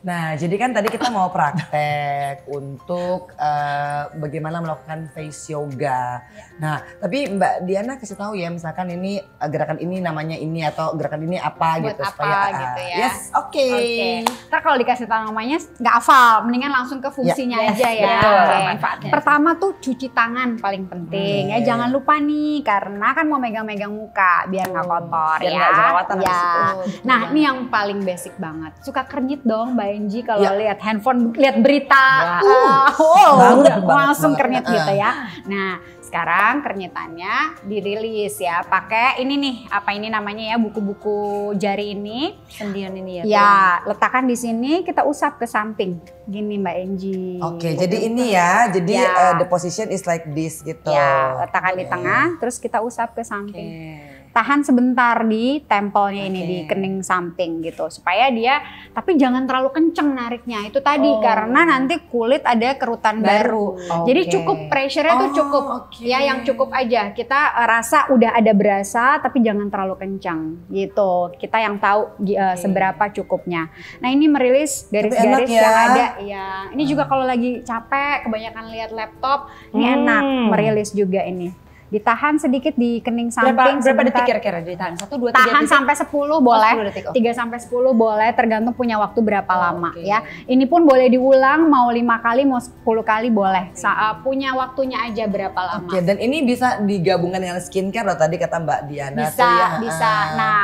Nah, jadi kan tadi kita mau praktek untuk bagaimana melakukan face yoga. Nah, tapi Mbak Diana kasih tahu ya, misalkan ini gerakan ini namanya ini atau gerakan ini apa buat gitu apa supaya gitu ya. Yes, oke. Ntar kalau dikasih tahu namanya nggak hafal, mendingan langsung ke fungsinya aja ya. Betul, Oke. manfaatnya. Pertama tuh cuci tangan paling penting ya, jangan lupa nih karena kan mau megang-megang muka biar nggak kotor Biar ya. nggak jerawatan habis Ya. itu. Nah, ini yang paling basic banget. Suka kernyit dong Mbak Enji kalau Ya. lihat handphone, lihat berita. Banget, Langsung banget. kernyit gitu ya. Nah, sekarang kernyitannya dirilis ya. Pakai ini nih, apa ini namanya ya, buku-buku jari ini. Sendian ini ya. Ya, letakkan di sini, kita usap ke samping. Gini Mbak Enji. Oke, jadi ini ya, jadi Ya. the position is like this gitu. Ya, letakkan di Oke. tengah, terus kita usap ke samping. Oke. Tahan sebentar di tempelnya ini, Oke. di kening samping gitu. Supaya dia, tapi jangan terlalu kenceng nariknya. Itu tadi, Oh. karena nanti kulit ada kerutan baru. Jadi Oke. cukup pressure-nya tuh cukup. oke. Ya, yang cukup aja. Kita rasa udah ada berasa, tapi jangan terlalu kencang gitu. Kita yang tahu seberapa cukupnya. Nah, ini merilis garis-garis enak ya. yang ada. Ya, ini juga kalau lagi capek, kebanyakan lihat laptop, ini enak merilis juga ini. Ditahan sedikit di kening samping. Berapa detik sebentar. kira-kira ditahan? 1, 2, 3 Tahan detik? sampai 10 boleh. 10 detik, oke. 3 sampai 10 boleh, tergantung punya waktu berapa lama oke. ya. Ini pun boleh diulang, mau 5 kali, mau 10 kali boleh. Punya waktunya aja berapa lama. Oke, dan ini bisa digabungkan dengan skincare loh tadi kata Mbak Diana. Bisa, tuh ya. bisa. Nah,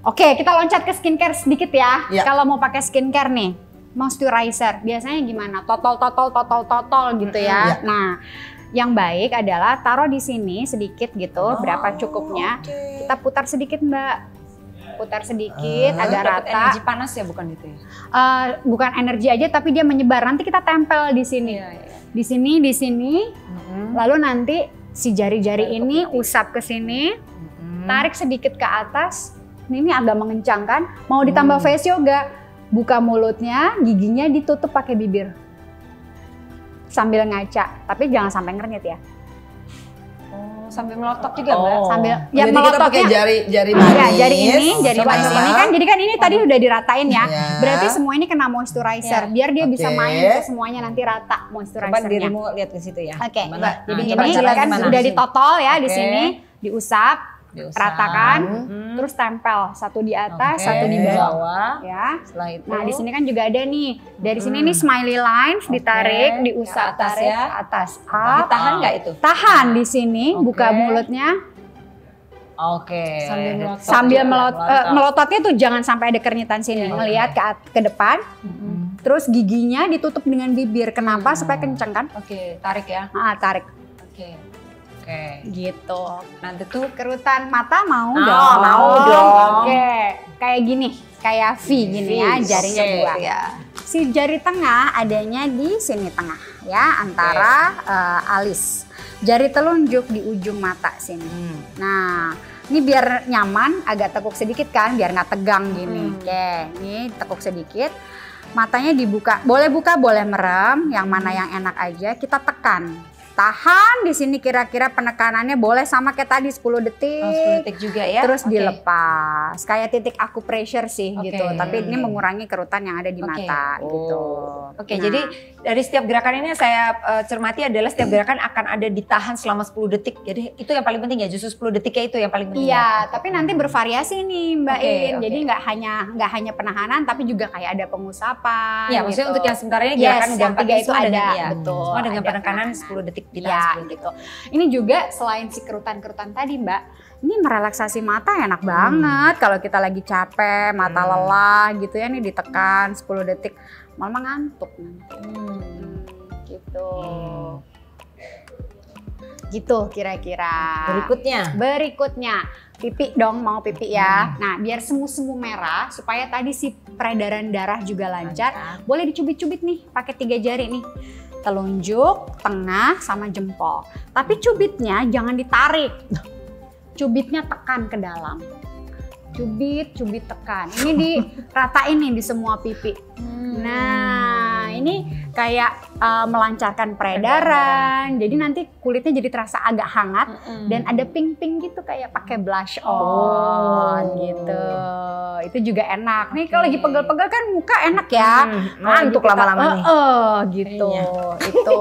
oke, kita loncat ke skincare sedikit ya. Ya. Kalau mau pakai skincare nih, moisturizer, biasanya gimana? Totol gitu ya. Ya. Nah, yang baik adalah taruh di sini sedikit gitu, berapa cukupnya. Oke. Kita putar sedikit Mbak. Putar sedikit agar Dapat rata. energi panas ya, bukan itu ya? Bukan energi aja tapi dia menyebar. Nanti kita tempel di sini. Iya, iya. Di sini. Lalu nanti si jari-jari ini usap ke sini, tarik sedikit ke atas. Ini agak mengencang kan? Mau ditambah face yoga, buka mulutnya, giginya ditutup pakai bibir. Sambil ngaca, tapi jangan sampai ngernyit ya. Oh, sambil melotot juga, Mbak? Sambil Jadi kita pakai jari Ya, manis. jari ini, jari sama manis ini kan. Jadi kan ini tadi udah diratain ya. Ya. Berarti semua ini kena moisturizer. Ya. Biar dia bisa Oke. main ke semuanya nanti rata Coba moisturizernya. dirimu lihat ke situ ya. Oke, Gimana? jadi Coba ini caranya kan gimana? udah ditotol ya di Oke. sini, diusap, Diusap. ratakan, terus tempel satu di atas, Oke, satu di di bawah. bawah. Ya. Setelah itu. Nah di sini kan juga ada nih, dari sini nih smiley lines, ditarik, Oke, diusap, ke atas tarik ya. ke atas, up, Ditahan nggak itu? tahan di sini, Oke. buka mulutnya, Oke. sambil juga, melototnya tuh jangan sampai ada kernyitan sini, ngelihat ke depan, terus giginya ditutup dengan bibir. Kenapa? Supaya kenceng kan? Oke, tarik ya. Ah, tarik. Oke. Oke. Gitu. Nanti tuh Kerutan mata mau Oh, dong. mau dong. Oke, kayak gini, kayak V gini ya, jarinya Oke, dua. ya. Si jari tengah adanya di sini tengah ya, antara alis. Jari telunjuk di ujung mata sini. Nah, ini biar nyaman, agak tekuk sedikit kan, biar nggak tegang gini. Oke, ini tekuk sedikit. Matanya dibuka, boleh merem, yang mana yang enak aja. Kita tekan. Tahan di sini kira-kira penekanannya boleh sama kayak tadi 10 detik. 10 detik juga ya. Terus Oke. dilepas. Kayak titik acupressure sih Oke. gitu. Tapi ini mengurangi kerutan yang ada di Oke. mata gitu. Oke, Nah, jadi dari setiap gerakan ini saya cermati adalah setiap gerakan akan ada ditahan selama 10 detik. Jadi itu yang paling penting ya, justru 10 detiknya itu yang paling penting. iya, tapi nanti bervariasi nih Mbak Oke, In. oke. Jadi nggak hanya penahanan, tapi juga kayak ada pengusapan. Ya, maksudnya gitu. untuk yang sementara ini Yes, gerakan udah yang 3 itu semua ada, dengan, ya, betul. semua dengan Ada penekanan penekanan. 10 detik Iya, ditahan 10 detik. gitu. Ini juga selain si kerutan-kerutan tadi Mbak, ini merelaksasi mata enak banget. Kalau kita lagi capek, mata lelah gitu ya, nih ditekan 10 detik, malah ngantuk nanti. Gitu. Gitu kira-kira. Berikutnya, pipi dong, mau pipi ya. Nah, biar semu-semu merah supaya tadi si peredaran darah juga lancar. Boleh dicubit-cubit nih, pakai 3 jari nih. Telunjuk, tengah, sama jempol. Tapi cubitnya jangan ditarik. Cubitnya tekan ke dalam. Cubit tekan. Ini diratain nih di semua pipi. Nah, ini kayak melancarkan peredaran. Jadi nanti kulitnya jadi terasa agak hangat dan ada pink-pink gitu kayak pakai blush on gitu. Itu juga enak. Nih kalau lagi pegel-pegel kan muka enak ya. Ngantuk lama-lama nih. Gitu. Itu.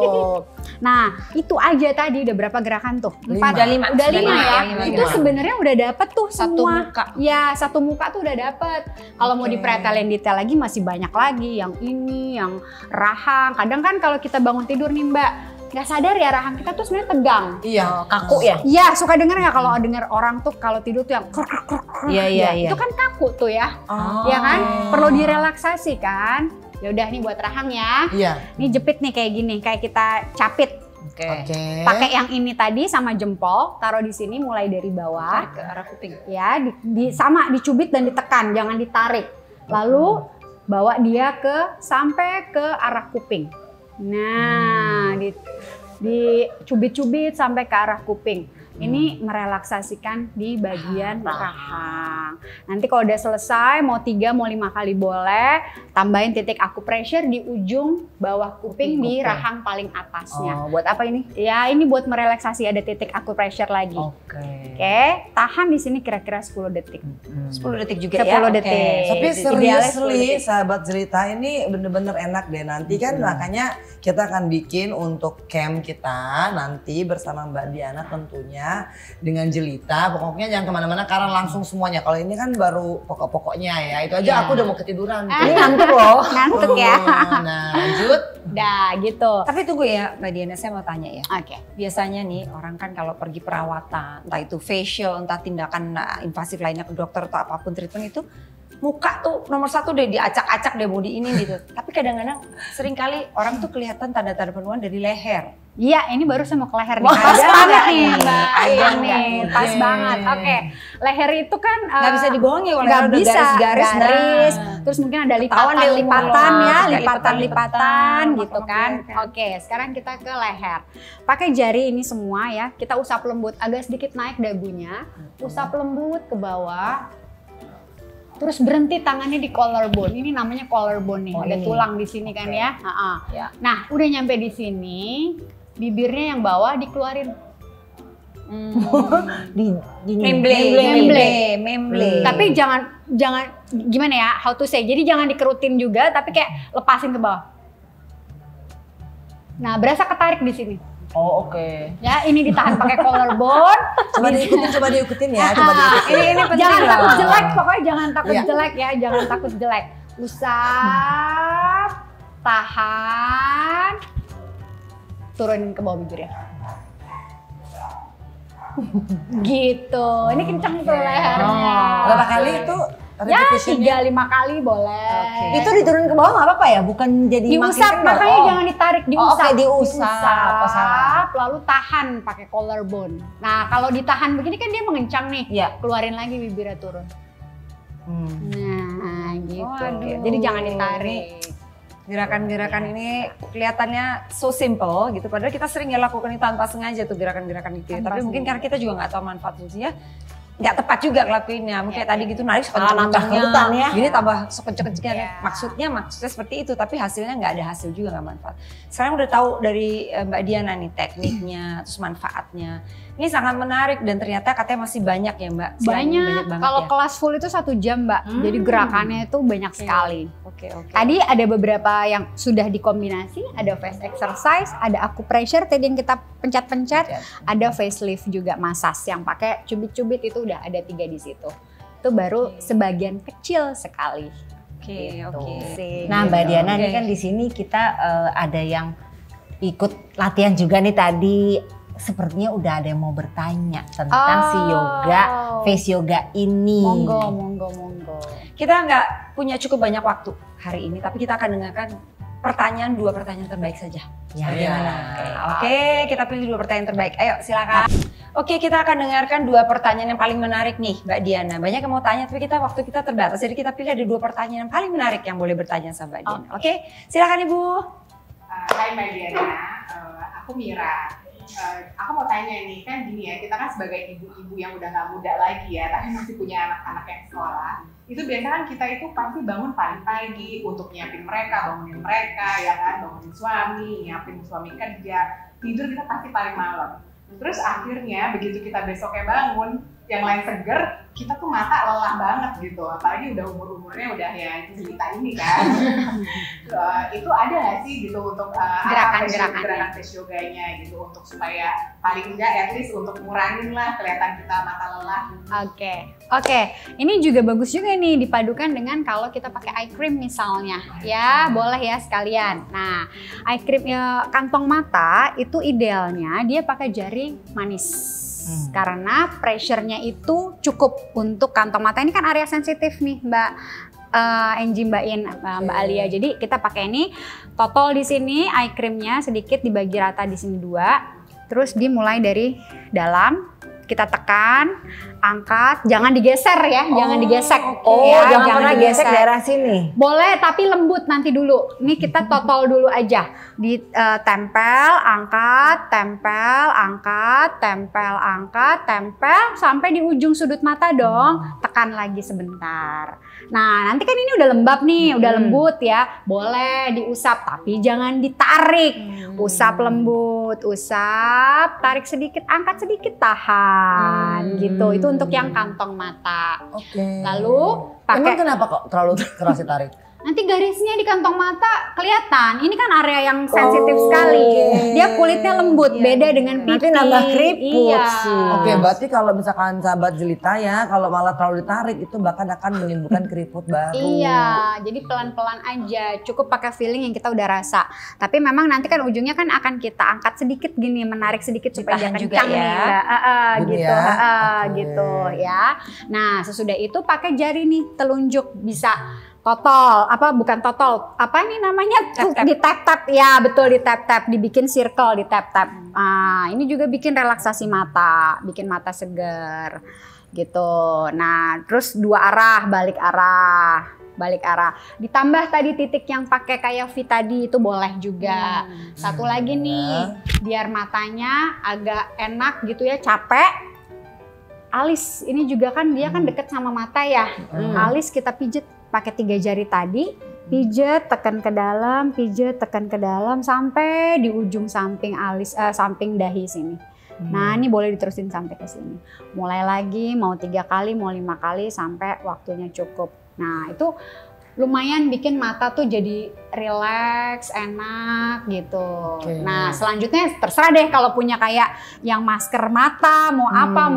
Nah, itu aja tadi udah berapa gerakan tuh? 4, udah 5 ya. Itu sebenarnya udah dapet tuh satu semua. muka. Ya, satu muka tuh udah dapet. Kalau mau dipretelin detail lagi masih banyak lagi. Yang ini, yang rahang. Kadang kan kalau kita bangun tidur nih Mbak, nggak sadar ya rahang kita tuh sebenarnya tegang. Iya. Kaku ya? Iya, suka denger nggak kalau denger orang tuh kalau tidur tuh yang Iya. Itu kan kaku tuh ya. Ya kan? Perlu direlaksasi kan? Ya udah nih buat rahang ya. Iya. Nih jepit nih kayak gini, kayak kita capit. Oke. Pakai yang ini tadi sama jempol, taruh di sini mulai dari bawah Ke arah kuping. ya, sama dicubit dan ditekan, jangan ditarik. Lalu bawa dia sampai ke arah kuping. Nah, dicubit-cubit sampai ke arah kuping. Ini merelaksasikan di bagian rahang. Nanti kalau udah selesai, mau 3 mau 5 kali boleh, tambahin titik acupressure di ujung bawah kuping di rahang paling atasnya. Buat apa ini? Ya, ini buat merelaksasi, ada titik acupressure lagi. Oke, tahan di sini kira-kira 10 detik. 10 detik juga ya? 10 detik. Tapi Idealnya 10 seriously detik. sahabat cerita ini bener-bener enak deh. Nanti kan makanya kita akan bikin untuk camp kita nanti bersama Mbak Diana tentunya dengan jelita. Pokoknya jangan kemana-mana karena langsung semuanya. Kalau ini kan baru pokok-pokoknya ya. Itu aja aku udah mau ketiduran. Ini ngantuk loh. Ngantuk ya. Nah lanjut. Dah gitu. Tapi tunggu ya Mbak Diana, saya mau tanya ya. Oke. Biasanya nih orang kan kalau pergi perawatan, entah itu facial, entah tindakan invasif lainnya ke dokter atau apapun treatment itu, muka tuh nomor 1 deh diacak-acak deh body ini gitu. Tapi kadang-kadang sering kali orang tuh kelihatan tanda-tanda penuaan dari leher. Iya, ini baru saya mau ke leher nih. Wah, Pas ada banget nggak nih, nih? Mbak. Ada Iya nggak nih, nih? pas banget. Oke, leher itu kan Nggak bisa dibohongi kalau nggak leher udah bisa, garis-garis. garis. Nah. Terus mungkin ada Ketahuan deh lipatan-lipatan umur. ya, Kayak lipatan-lipatan lipatan-lipatan, gitu kan. potong-potong. Oke, sekarang kita ke leher. Pakai jari ini semua ya, kita usap lembut, agak sedikit naik dagunya. Usap lembut ke bawah. Terus berhenti tangannya di collarbone. Ini namanya collarbone nih. Ada ini. tulang di sini kan ya. Ya. Nah, udah nyampe di sini, bibirnya yang bawah dikeluarin. Memble. Tapi jangan gimana ya? How to say? Jadi jangan dikerutin juga, tapi kayak lepasin ke bawah. Nah, berasa ketarik di sini. Oh oke. Ya, ini ditahan pakai collarbone. Coba diikutin ya. Coba diikutin. Ini penting Jangan loh. takut jelek, pokoknya jangan takut Iya. jelek ya, jangan takut jelek. Usap, tahan, turunin ke bawah bibirnya. Gitu, ini kenceng tuh lehernya. Berapa kali itu? Ya, repetitionnya? 3-5 kali boleh. Itu diturunin ke bawah nggak apa-apa ya? Bukan jadi makin Diusap, kendor? makanya Oh. jangan ditarik, Oh, diusap. oke, diusap. Oh, salah. Lalu tahan pakai collarbone. Nah, kalau ditahan begini kan dia mengencang nih. Iya. Keluarin lagi bibirnya turun. Nah, gitu. Waduh. Jadi jangan ditarik. Gerakan-gerakan ini kelihatannya so simple gitu. Padahal kita sering ya lakukan ini tanpa sengaja tuh gerakan-gerakan itu. Tanpa Tapi mungkin sengaja. karena kita juga nggak tahu manfaat fungsinya, nggak tepat juga ngelakuinnya. Mungkin tadi gitu narik Malah nambah kerutan ya. Gini tambah sekecil-kecilnya. Iya. Maksudnya seperti itu, tapi hasilnya nggak ada hasil juga, nggak manfaat. Sekarang udah tahu dari Mbak Diana nih tekniknya, terus manfaatnya. Ini sangat menarik dan ternyata katanya masih banyak ya Mbak. Selain ini Banyak. banget Kalau ya. kelas full itu 1 jam, Mbak. Jadi gerakannya itu banyak sekali. Oke. Tadi ada beberapa yang sudah dikombinasi, ada face exercise, ada acupressure tadi yang kita pencet-pencet, ada facelift juga massage yang pakai cubit-cubit itu udah ada 3 di situ. Itu baru sebagian kecil sekali. Oke. Nah Mbak Diana nih kan di sini kita ada yang ikut latihan juga nih tadi. Sepertinya udah ada yang mau bertanya tentang si yoga, face yoga ini. Monggo. Kita nggak punya cukup banyak waktu hari ini, tapi kita akan dengarkan dua pertanyaan terbaik saja. Ya. Bagaimana? Oke, kita pilih 2 pertanyaan terbaik. Ayo silakan. Oke, kita akan dengarkan 2 pertanyaan yang paling menarik nih Mbak Diana. Banyak yang mau tanya, tapi waktu kita terbatas. Jadi kita pilih ada 2 pertanyaan yang paling menarik yang boleh bertanya sama Mbak Diana. Oke, silakan Ibu. Hai Mbak Diana, aku Mira. aku mau tanya nih, kan gini ya, kita kan sebagai ibu-ibu yang udah nggak muda lagi ya, tapi masih punya anak-anak yang sekolah, itu biasanya kan kita itu pasti bangun pagi-pagi untuk nyiapin mereka, bangunin mereka, ya kan, bangunin suami, nyiapin suami kerja, tidur kita pasti paling malam. Terus akhirnya begitu kita besoknya bangun, yang lain seger, kita tuh mata lelah banget gitu, apalagi udah umurnya udah ya cerita ini kan. Itu ada nggak sih gitu untuk gerakan face yoganya gitu untuk supaya paling enggak at least untuk ngurangin lah kelihatan kita mata lelah. Oke. Ini juga bagus juga nih dipadukan dengan kalau kita pakai eye cream misalnya, ya boleh ya sekalian. Nah, eye cream kantong mata itu idealnya dia pakai jari manis. Karena pressure-nya itu cukup untuk kantong mata. Ini kan area sensitif nih Mbak Angie, Mbak Alia. Jadi kita pakai ini totol di sini, eye creamnya sedikit dibagi rata di sini 2. Terus dimulai dari dalam, kita tekan, angkat, jangan digeser ya, jangan digesek. Ya, jangan pernah gesek daerah sini. Boleh, tapi lembut nanti dulu. Ini kita totol dulu aja. Ditempel, angkat, tempel, angkat, tempel, angkat, tempel, sampai di ujung sudut mata dong. Tekan lagi sebentar. Nah, nanti kan ini udah lembab nih, udah lembut ya. Boleh diusap, tapi jangan ditarik. Usap lembut, usap, tarik sedikit, angkat sedikit, tahan. Gitu. Itu untuk yang kantong mata. Lalu pakai. Emang kenapa kok terlalu keras ditarik? Nanti garisnya di kantong mata kelihatan. Ini kan area yang sensitif sekali. Dia kulitnya lembut, beda dengan pipi. Nanti nambah keriput sih. Oke, berarti kalau misalkan sahabat jelita ya, kalau malah terlalu ditarik itu bahkan akan menimbulkan keriput baru. Iya, jadi pelan-pelan aja. Cukup pakai feeling yang kita udah rasa. Tapi memang nanti kan ujungnya kan akan kita angkat sedikit gini, menarik sedikit supaya dia kencang nih. Gitu, gitu ya. Nah, sesudah itu pakai jari nih, telunjuk bisa. Totol, bukan totol, apa nih namanya, di tap-tap, ya betul, di tap-tap, dibikin circle, di tap-tap. Nah, ini juga bikin relaksasi mata, bikin mata segar, gitu. Nah, terus 2 arah, balik arah. Ditambah tadi titik yang pakai kayak V tadi itu boleh juga. Satu lagi nih, biar matanya agak enak gitu ya, capek. Alis, ini juga kan dia kan deket sama mata ya. Alis kita pijet pakai 3 jari tadi, pijet, tekan ke dalam, pijet, tekan ke dalam sampai di ujung samping alis, samping dahi sini. Nah, ini boleh diterusin sampai ke sini. Mulai lagi mau 3 kali, mau 5 kali sampai waktunya cukup. Nah, itu lumayan bikin mata tuh jadi relax, enak gitu. Nah, selanjutnya terserah deh kalau punya kayak yang masker mata, mau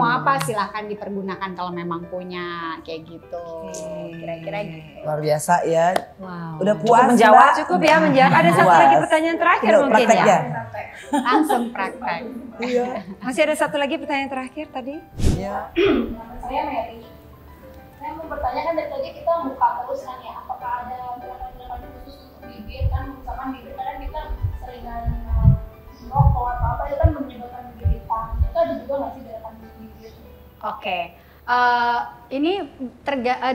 apa silahkan dipergunakan kalau memang punya kayak gitu. Kira-kira gitu. Luar biasa ya. Wow. Udah puas Menjawab Mbak? cukup ya, menjawab. Ada satu lagi pertanyaan terakhir mungkin ya. Langsung praktek. Masih ada satu lagi pertanyaan terakhir tadi. Iya. Saya Mary. Saya mau bertanya kan dari tadi kita buka terus kan ya, apakah ada gerakan-gerakan khusus untuk bibir kan, misalkan bibir kadang kita seringan merokok atau apa itu kan menyebabkan bibir hitam, itu ada juga nggak sih gerakan untuk bibir? Oke. Ini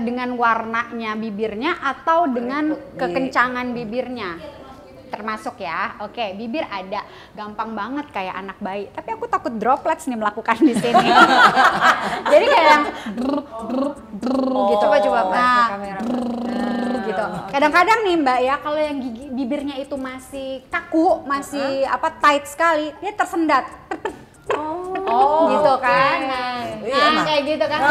dengan warnanya bibirnya atau dengan kekencangan bibirnya? Termasuk ya. Oke, bibir ada. Gampang banget kayak anak bayi. Tapi aku takut droplets nih melakukan di sini. Jadi kayak yang gitu. Coba Nah, kamera. gitu. Kadang-kadang nih Mbak ya, kalau yang gigi bibirnya itu masih kaku, masih tight sekali, dia tersendat. Gitu kan. Nah, kayak gitu kan.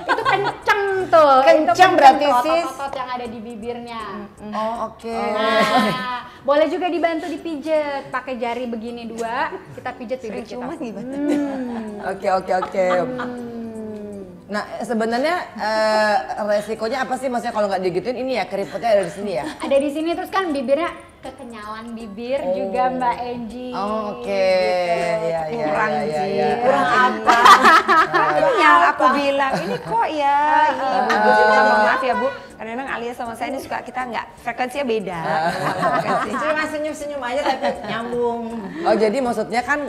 Itu kenceng tuh. Kenceng berarti sis. Otot-otot yang ada di bibirnya. Oke. Nah, boleh juga dibantu dipijet pakai jari begini 2, kita pijet bibir kita. Oke. Nah, sebenarnya resikonya apa sih, maksudnya kalau nggak digituin ini ya keriputnya ada di sini ya? Ada di sini, terus kan bibirnya kekenyalan bibir juga Mbak Angie. Oke. Gitu. Kurang sih. Ya. Kurang apa? Yang aku bilang ini kok ya. Ibu juga mohon maaf ya Bu. Kadang-kadang Alia sama saya ini suka kita nggak frekuensinya beda. Cuma senyum-senyum aja tapi nyambung. Oh jadi maksudnya kan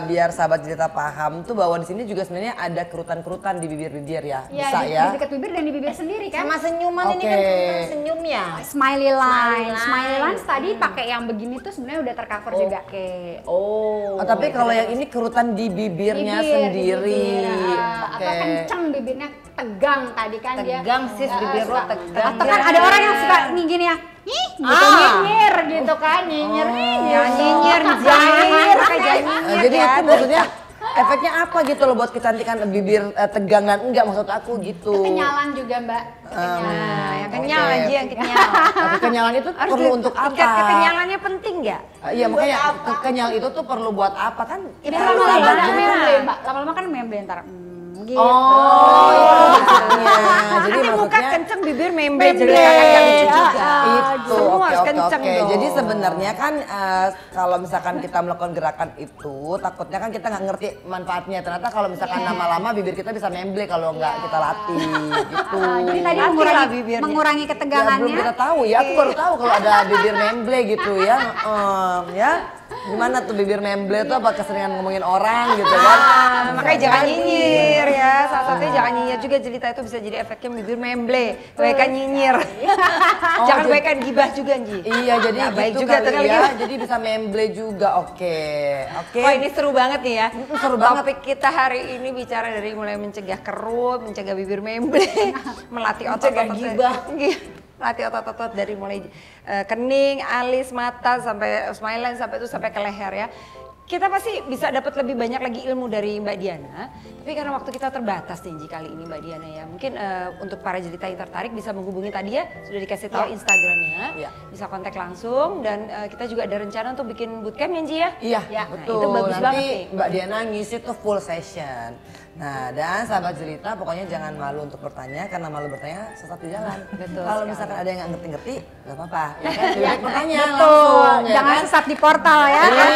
biar sahabat cerita paham tuh bahwa di sini juga sebenarnya ada kerutan-kerutan di bibir-bibir ya, Iya, bisa di ya. dekat bibir dan di bibir sendiri kan. Sama senyuman ini kan Oke. cuma senyum ya. Smiley line. line. Smiley lines tadi pakai yang begini tuh sebenarnya udah tercover juga. Oke. Oh. Oh, tapi kalau yang ini kerutan di bibirnya sendiri. Atau kenceng bibirnya, tegang tadi kan dia. Tegang sis bibir lo suka- tegang. Atau kan ada orang yang suka nih gini ya, ih gitu nyinyir gitu kan, nyinyir nih. Nyinyir, nyinyir, kayak Jadi itu maksudnya efeknya apa gitu loh buat kecantikan bibir tegang dan enggak maksud aku gitu. Kekenyalan juga Mbak. Nah, yang kenyal Oke. aja yang kenyal. Tapi kenyalan itu perlu untuk apa? Kekenyalannya penting nggak? Iya makanya kenyal itu tuh perlu buat apa kan? Ini lama-lama kan memble Mbak, lama-lama kan memble ntar. Gitu. Oh, itu maksudnya. Jadi Nanti muka maksudnya kenceng, bibir memble jadi kan nggak lucu juga. itu Semua oke harus oke kenceng oke. dong. Jadi sebenarnya kan kalau misalkan kita melakukan gerakan itu takutnya kan kita nggak ngerti manfaatnya. Ternyata kalau misalkan lama-lama bibir kita bisa memble kalau nggak kita latih gitu. Jadi tadi Latih mengurangi, lah bibirnya. mengurangi Ya, belum ketegangannya. kita tahu ya, aku baru tahu kalau ada bibir memble gitu ya. Ya, gimana tuh bibir memble tuh apa keseringan ngomongin orang gitu kan? Makanya jangan nyinyir ya. Salah satunya jangan nyinyir juga, cerita itu bisa jadi efeknya bibir memble. Kebaikan nyinyir. Jangan jadi- kebaikan gibah juga Nji. Iya, jadi Nggak baik gitu juga tuh kali kalau ya. gitu. Jadi bisa memble juga. Oke. Wah ini seru banget nih ya. Seru banget. Topik kita hari ini bicara dari mulai mencegah kerut, mencegah bibir memble, melatih otot-otot. gibah. Iya, melatih otot-otot dari mulai kening, alis, mata sampai smile line sampai ke leher ya. Kita pasti bisa dapat lebih banyak lagi ilmu dari Mbak Diana. Tapi karena waktu kita terbatas nih Nji, kali ini Mbak Diana ya. Mungkin untuk para jelita yang tertarik bisa menghubungi tadi ya. Sudah dikasih tahu Instagramnya. Iya. Bisa kontak langsung dan kita juga ada rencana untuk bikin bootcamp ya Nji ya. Iya, Ya, betul. itu bagus Nanti banget nih. Mbak Diana ngisi tuh full session. Nah, dan sahabat jelita pokoknya jangan malu untuk bertanya karena malu bertanya sesat di jalan. Betul Kalau sekali. misalkan ada yang nggak ngerti-ngerti, nggak apa-apa. Ya kan? Lebih baik bertanya Betul. langsung. Ya Jangan kan? sesat di portal ya. Iya,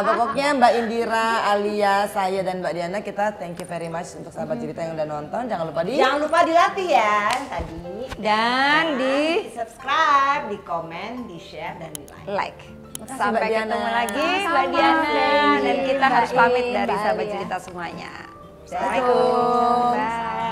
pokoknya Mbak Indira, Alia, saya dan Mbak Diana kita thank you very much untuk sahabat jelita yang udah nonton. Jangan lupa Jangan lupa dilatih ya tadi. Dan di subscribe, di komen, di share dan di like. like. Makasih, Sampai Mbak Diana. ketemu lagi Mbak Sama-sama. Diana dan kita Mbak harus pamit In, dari Mbak sahabat Alia. cerita semuanya. Assalamualaikum. Assalamualaikum. Bye.